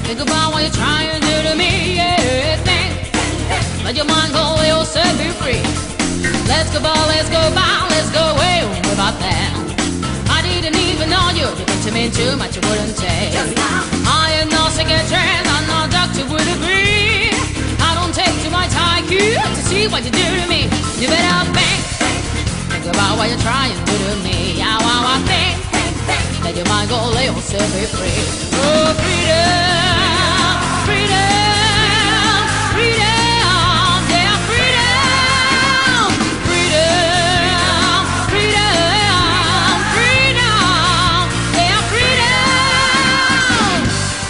Think about what you're trying to do to me. Yeah, think. Let your mind go, you'll set me free. Let's go ball, let's go bow, let's go away without that. I didn't even know you. You think to me too much, you wouldn't take. I am not psychiatrist, I'm not doctor, would agree. I don't take too much IQ to see what you do to me. You better think about what you're trying to do to me. How I think. Let your mind go, let yourself be free. Oh, freedom, freedom, freedom, yeah, freedom, freedom, freedom, freedom, yeah, freedom.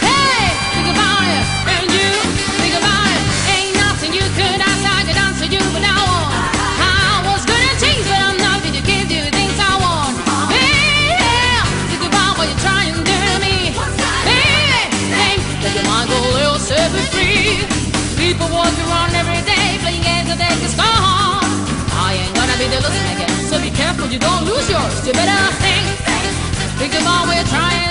Hey, think about it, and you think about it. Ain't nothing you could ask I could answer you, but now I was gonna change, but I'm not gonna give you the things I want. Trying to do to me, hey, let your mind go, you'll set me free. People walk around every day playing games that they can score. I ain't gonna be the losing again, so be careful you don't lose yours. You better think about what you're trying